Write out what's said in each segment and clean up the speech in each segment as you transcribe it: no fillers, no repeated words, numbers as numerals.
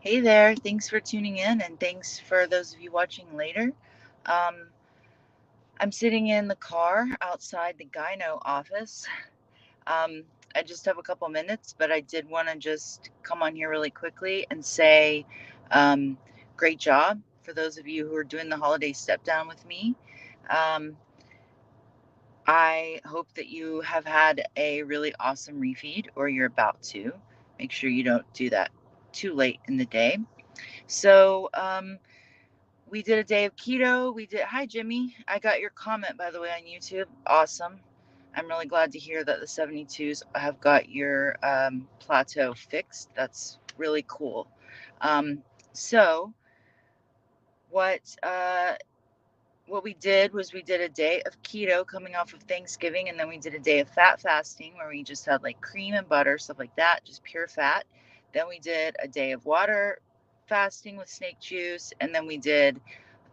Hey there, thanks for tuning in, and thanks for those of you watching later. Um, I'm sitting in the car outside the gyno office. Um, I just have a couple minutes, but I did want to just come on here really quickly and say um, great job for those of you who are doing the holiday step down with me. Um, I hope that you have had a really awesome refeed or you're about to. Make sure you don't do that too late in the day. So, we did a day of keto. Hi, Jimmy. I got your comment, by the way, on YouTube. Awesome. I'm really glad to hear that the 72s have got your plateau fixed. That's really cool. Um, so, what uh, what we did was we did a day of keto coming off of Thanksgiving, and then we did a day of fat fasting where we just had like cream and butter, stuff like that, just pure fat. Then we did a day of water fasting with snake juice, and then we did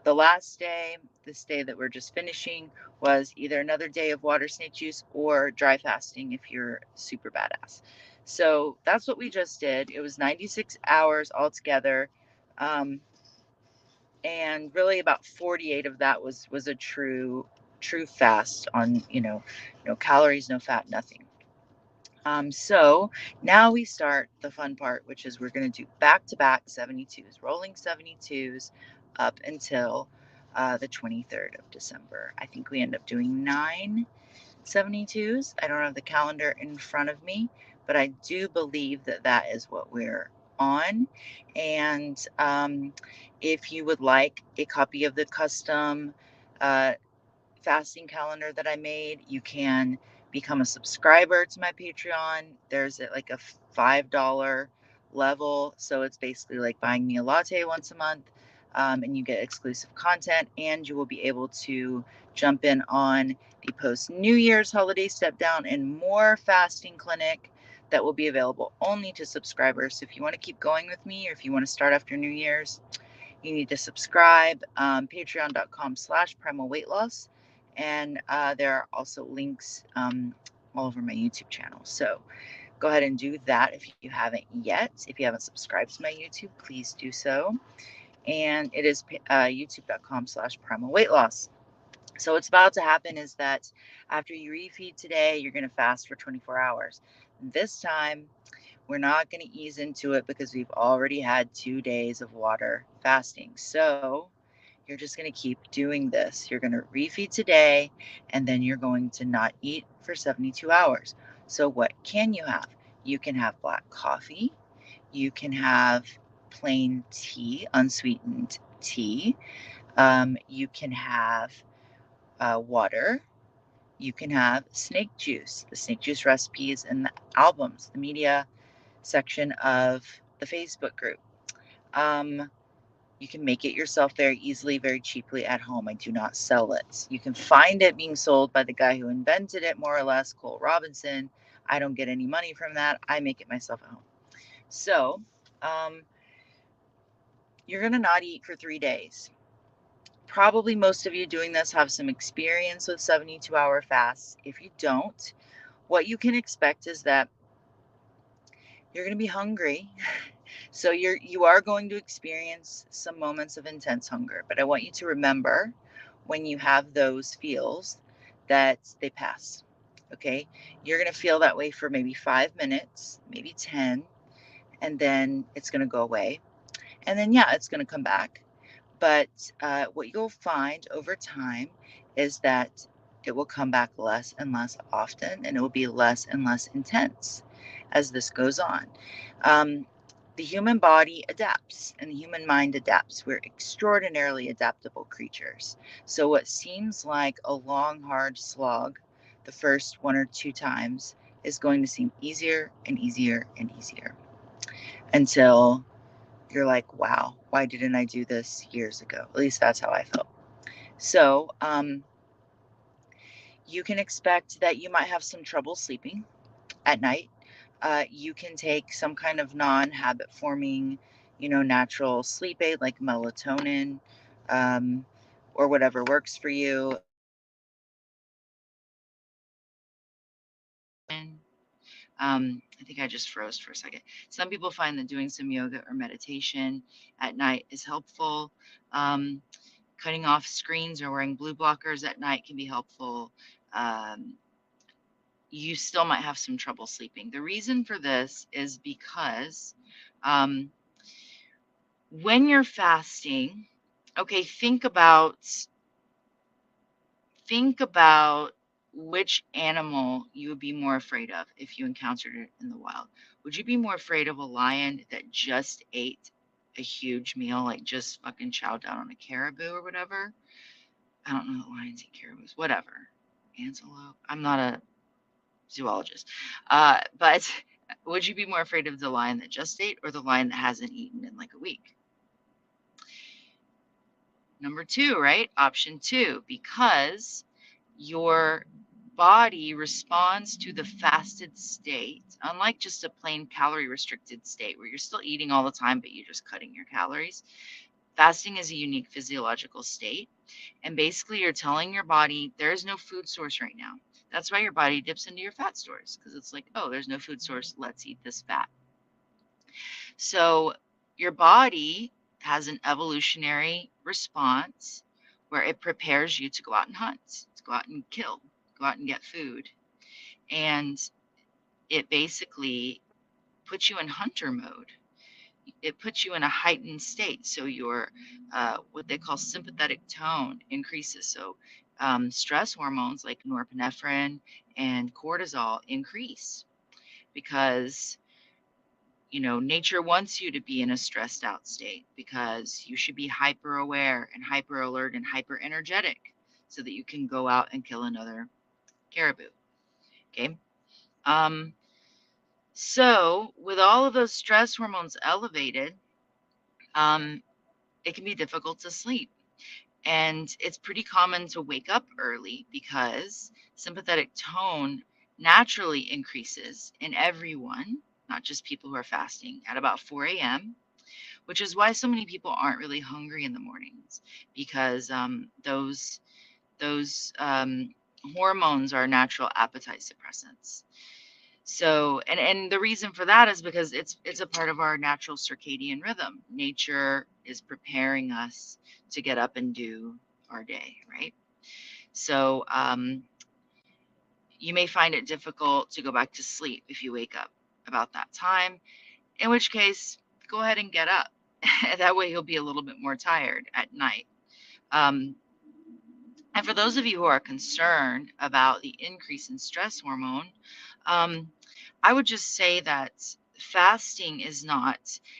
the last day, this day that we're just finishing, was either another day of water, snake juice, or dry fasting if you're super badass. So that's what we just did. It was 96 hours altogether. Um, and really about 48 of that was a true fast on, no calories, no fat, nothing. So now we start the fun part, which is we're going to do back to back 72s, rolling 72s up until the 23rd of December. I think we end up doing 9 72s. I don't have the calendar in front of me, but I do believe that that is what we're on. And if you would like a copy of the custom uh, fasting calendar that I made, you can become a subscriber to my Patreon. There's like a $5 level. So it's basically like buying me a latte once a month. And you get exclusive content, and you will be able to jump in on the post New Year's holiday step down and more fasting clinic that will be available only to subscribers. So if you want to keep going with me, or if you want to start after New Year's, you need to subscribe. Patreon.com/primal weight loss. And there are also links all over my YouTube channel. So go ahead and do that if you haven't yet. If you haven't subscribed to my YouTube, please do so. And it is youtube.com/primal weight loss. So what's about to happen is that after you refeed today, you're going to fast for 24 hours. This time, we're not going to ease into it because we've already had 2 days of water fasting. So you're just going to keep doing this. You're going to refeed today, and then you're going to not eat for 72 hours. So, what can you have? You can have black coffee. You can have plain tea, unsweetened tea. You can have water. You can have snake juice. The snake juice recipes and the albums, the media section of the Facebook group. Um, you can make it yourself very easily, very cheaply at home. I do not sell it. You can find it being sold by the guy who invented it, more or less, Cole Robinson. I don't get any money from that. I make it myself at home. So, um, you're going to not eat for 3 days. Probably most of you doing this have some experience with 72-hour fasts. If you don't, what you can expect is that you're going to be hungry. So you are going to experience some moments of intense hunger, but I want you to remember when you have those feels that they pass. Okay? You're going to feel that way for maybe 5 minutes, maybe 10, and then it's going to go away. And then yeah, it's going to come back. But what you'll find over time is that it will come back less and less often, and it will be less and less intense as this goes on. Um, the human body adapts and the human mind adapts. We're extraordinarily adaptable creatures. So, what seems like a long, hard slog the first 1 or 2 times is going to seem easier and easier and easier until you're like, wow, why didn't I do this years ago? At least that's how I felt. So, you can expect that you might have some trouble sleeping at night. You can take some kind of non-habit forming, natural sleep aid like melatonin, um, or whatever works for you. I think I just froze for a second. Some people find that doing some yoga or meditation at night is helpful. Um, Cutting off screens or wearing blue blockers at night can be helpful. Um, you still might have some trouble sleeping. The reason for this is because um, when you're fasting, okay, think about which animal you would be more afraid of if you encountered it in the wild. Would you be more afraid of a lion that just ate a huge meal, like just fucking chowed down on a caribou or whatever? I don't know that lions eat caribous, whatever. Antelope. I'm not a zoologist. But would you be more afraid of the lion that just ate or the lion that hasn't eaten in like a week? Number two, right? Option two, because your body responds to the fasted state, unlike just a plain calorie restricted state where you're still eating all the time, but you're just cutting your calories. Fasting is a unique physiological state. And basically, you're telling your body there's no food source right now. That's why your body dips into your fat stores because it's like, oh, there's no food source. Let's eat this fat. So your body has an evolutionary response where it prepares you to go out and hunt, to go out and kill, go out and get food. And it basically puts you in hunter mode. It puts you in a heightened state. So your what they call sympathetic tone increases. So stress hormones like norepinephrine and cortisol increase because nature wants you to be in a stressed out state because you should be hyper aware and hyper alert and hyper energetic so that you can go out and kill another caribou. Okay. Um, so with all of those stress hormones elevated, um, it can be difficult to sleep. And it's pretty common to wake up early because sympathetic tone naturally increases in everyone, not just people who are fasting, at about 4 a.m., which is why so many people aren't really hungry in the mornings because those hormones are natural appetite suppressants. So, and the reason for that is because it's a part of our natural circadian rhythm. Nature is preparing us to get up and do our day, right? So, you may find it difficult to go back to sleep if you wake up about that time, in which case, go ahead and get up. That way, you'll be a little bit more tired at night. Um, and for those of you who are concerned about the increase in stress hormone, um, I would just say that fasting is not,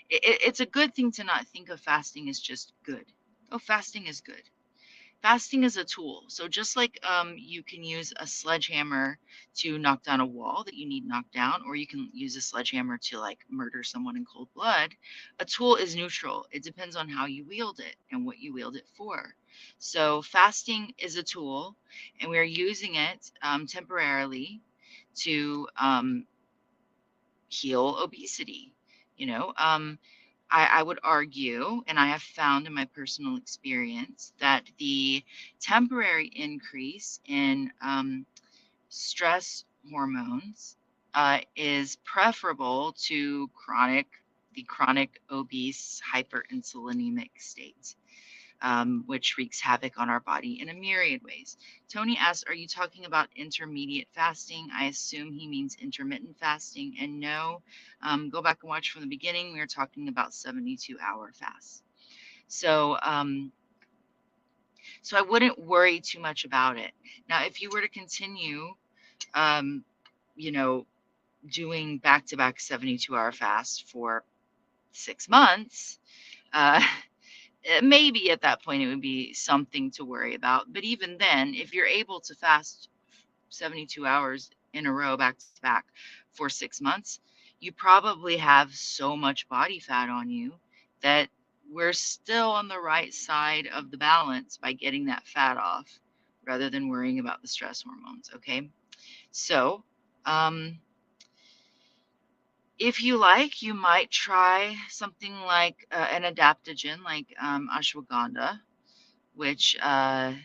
it's a good thing to not think of fasting as just good. Oh, fasting is good. Fasting is a tool. So just like you can use a sledgehammer to knock down a wall that you need knocked down, or you can use a sledgehammer to like murder someone in cold blood, a tool is neutral. It depends on how you wield it and what you wield it for. So fasting is a tool, and we're using it temporarily to heal obesity. You know, I would argue, and I have found in my personal experience, that the temporary increase in stress hormones is preferable to the chronic obese hyperinsulinemic state, which wreaks havoc on our body in a myriad ways. Tony asks, are you talking about intermediate fasting? I assume he means intermittent fasting. And no, go back and watch from the beginning. We were talking about 72-hour fasts. So, so I wouldn't worry too much about it. Now, if you were to continue, um, you know, doing back-to-back 72-hour fasts for 6 months, uh, maybe at that point it would be something to worry about. But even then, if you're able to fast 72 hours in a row back to back for 6 months, you probably have so much body fat on you that we're still on the right side of the balance by getting that fat off rather than worrying about the stress hormones. Okay. So, if you like, you might try something like an adaptogen like ashwagandha, which I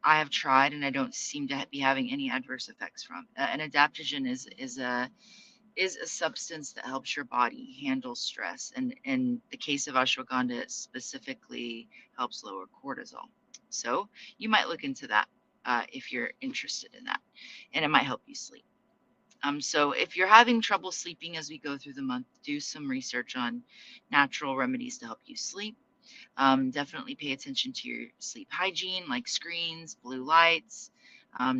have tried and I don't seem to be having any adverse effects from. An adaptogen is is a substance that helps your body handle stress. And in the case of ashwagandha, it specifically helps lower cortisol. So you might look into that if you're interested in that, and it might help you sleep. So if you're having trouble sleeping as we go through the month, do some research on natural remedies to help you sleep. Definitely pay attention to your sleep hygiene, like screens, blue lights,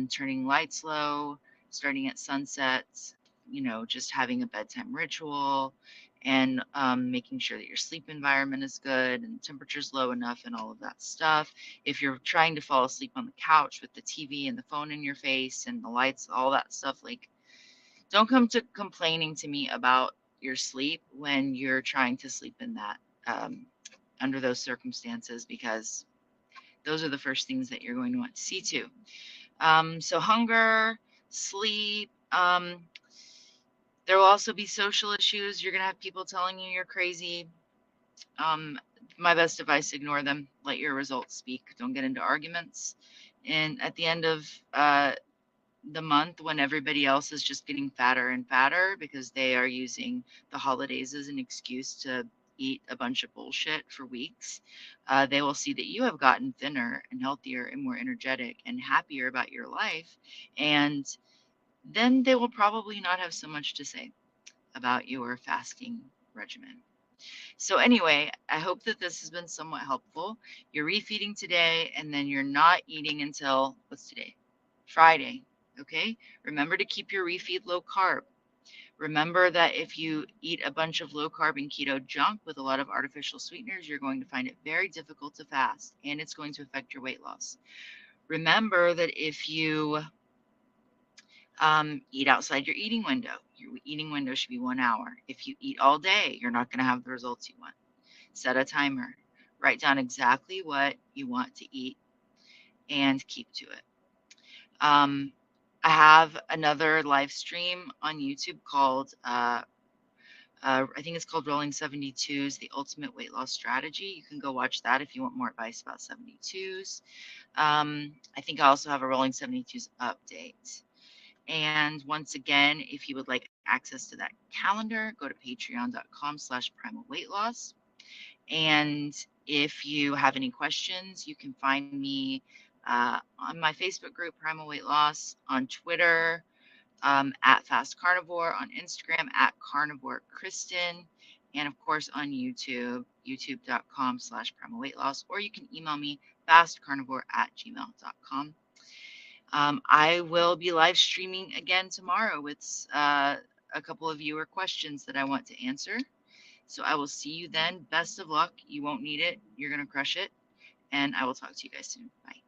turning lights low, starting at sunsets, just having a bedtime ritual, and making sure that your sleep environment is good and temperature's low enough and all of that stuff. If you're trying to fall asleep on the couch with the TV and the phone in your face and the lights, all that stuff, like, don't come to complaining to me about your sleep when you're trying to sleep in that. Under those circumstances, because those are the first things that you're going to want to see too. So hunger, sleep. There will also be social issues. You're going to have people telling you you're crazy. Um, my best advice, ignore them. Let your results speak. Don't get into arguments. And at the end of the month, when everybody else is just getting fatter and fatter because they are using the holidays as an excuse to eat a bunch of bullshit for weeks, they will see that you have gotten thinner and healthier and more energetic and happier about your life. And then they will probably not have so much to say about your fasting regimen. So, anyway, I hope that this has been somewhat helpful. You're refeeding today, and then you're not eating until what's today? Friday. Okay? Remember to keep your refeed low carb. Remember that if you eat a bunch of low carb and keto junk with a lot of artificial sweeteners, you're going to find it very difficult to fast, and it's going to affect your weight loss. Remember that if you eat outside your eating window, your eating window should be 1 hour. If you eat all day, you're not going to have the results you want. Set a timer. Write down exactly what you want to eat and keep to it. I have another live stream on YouTube called, I think it's called Rolling 72s, The Ultimate Weight Loss Strategy. You can go watch that if you want more advice about 72s. I think I also have a Rolling 72s update. And once again, if you would like access to that calendar, go to patreon.com/primal weight loss. And if you have any questions, you can find me on my Facebook group, Primal Weight Loss, on Twitter, at Fast Carnivore, on Instagram, at Carnivore Kristen, and of course on YouTube, youtube.com/primal weight loss, or you can email me, fastcarnivore@gmail.com. I will be live streaming again tomorrow with a couple of viewer questions that I want to answer. So I will see you then. Best of luck. You won't need it. You're going to crush it. And I will talk to you guys soon. Bye.